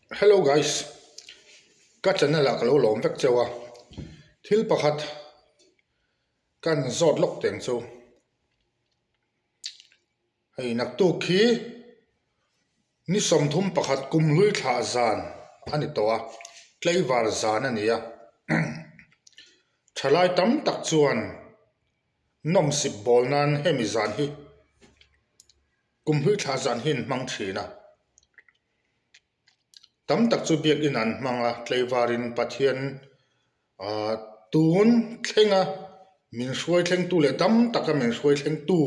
Hello guys, ka channel la kalo lom vek chawa thil pakhat kan zot lok teng chu hei nak tu khi ni som thum pakhat kum hlui thla zan ani towa tleivar zan ania thalai tam tak chuan nom sip bol nan hemi zan hi kum hlui thla zan hin mang thina tam tak chu biak in an hmanga tleivarin pathian tun thlenga min hruai thleng tu le tam taka min hruai thleng tu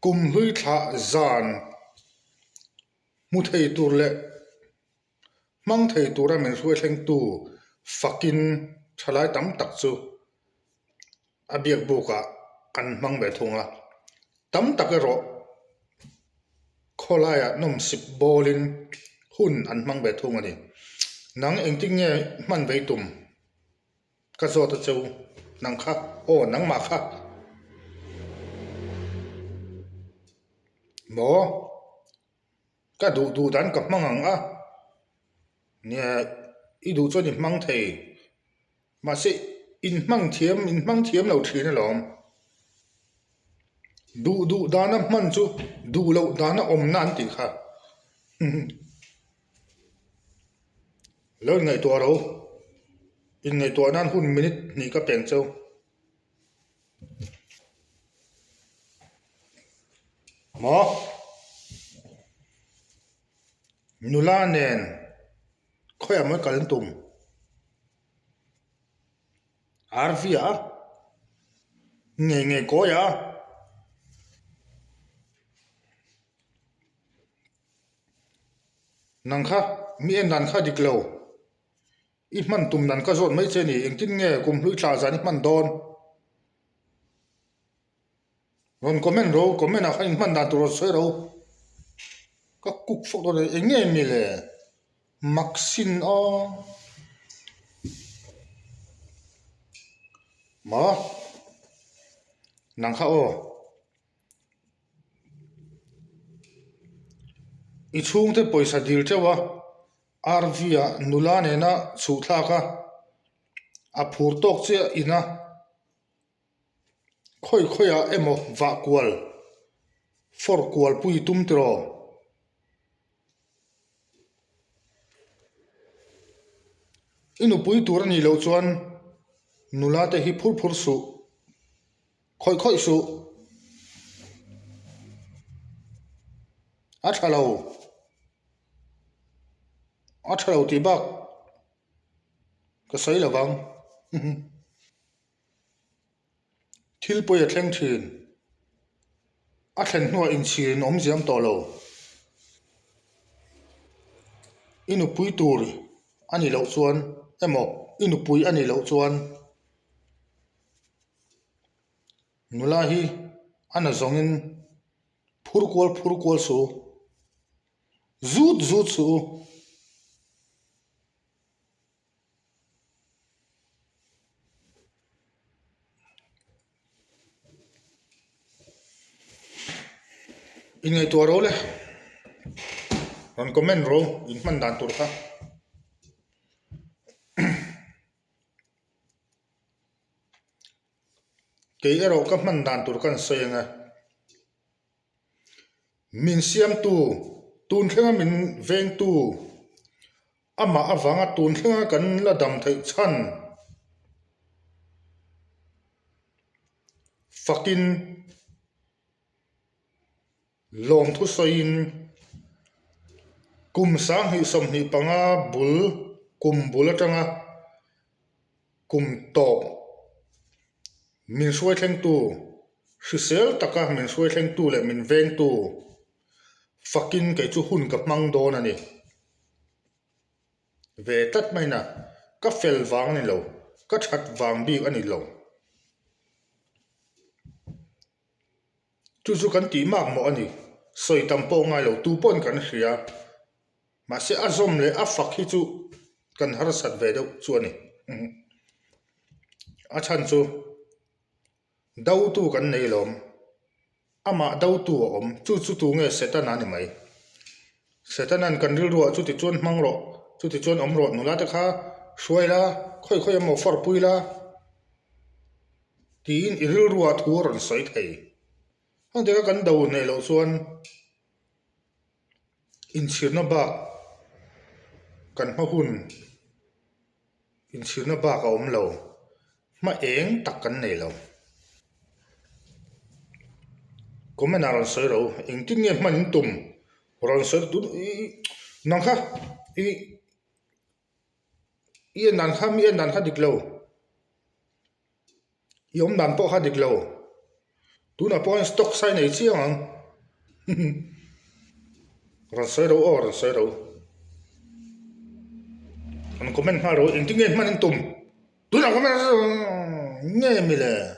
kum hlui thla zan mu thei tur le mang thei tura min hruai thleng tu fakin thalai tam tak chu abiak buka an mang ve thunga tam tak ero kholaya nom sip bolin hun an mang ve thunga ni nang engting nge man ve tum ka zota chu nang kha o nang ma kha mo ka du dan ka mangang a nia i du cho ni mang thei ma se in mang thiam lo thina lom du dana man chu du lo dana om nan ti kha lo ngai to ro in ngai to nan hun minute ni ka peng chau mo nula nen khoya ma kal tum arvia nge ko ya nang kha mi en dan kha diklo i man tum nan ka zot mai che ni engtin nge kum hlui thla zan man don ron comment a khain man da tur se ro ka kuk fo do enge mi le maxin o ma nang kha o i chung te poisa dil chewa arvia nula ne na chu thla ka a phur tok che ina khoya emo va kwal for kwal pui tum tro inu pui tur ni lo chuan nula te hi phur su khoi su a thalo ti bak ka sai lawang thil poi a thleng thin a thlen hnuai in chirin om ziam to lo inu pui tur ani lo chuan emo inu pui ani lo chuan nula hi ana zongin phur kwal su zut su in ngai to ro le ron comment ro in man dan tur kha ke ero ka man dan tur kan soyenga min siam tu tun thlenga min veng tu ama awanga tun thlenga kan la dam thei chan fakin lom thu soin kum sang hi som hi panga kum bul atanga kum to min suai thleng tu hrisel taka min suai thleng tu le min veng tu fakin ke chu hun ka mang don ani ve tat mai na ka fel wang ni lo ka that wang bi ani lo chu kan ti mak mo ani soi tampo ngai lo tu pon kan hria ma se azom le a fak hi chu kan har sat ve do chu ani a chan chu dau tu kan nei lom ama dau tu om chu tu nge setan ani mai setanan kan ril ro chu ti chuan hmang ro chu ti chuan om rot nu la ta kha hruai la khoi emaw for pui la tin iril ruwa thu ron soi thei hang te ka kan do nei lo chuan in chhirna ba kan hma hun in chhirna ba ka om lo ma eng tak kan nei lo comment a ron soi ro eng tin nge man tum ron soi tu nang kha i nan kha mi nan kha dik lo yom nan po kha dik lo tu na po stock sai nei chiang ang ron soi ro ron soi ro an comment ma ro eng tin nge man tum tu na comment nge mi le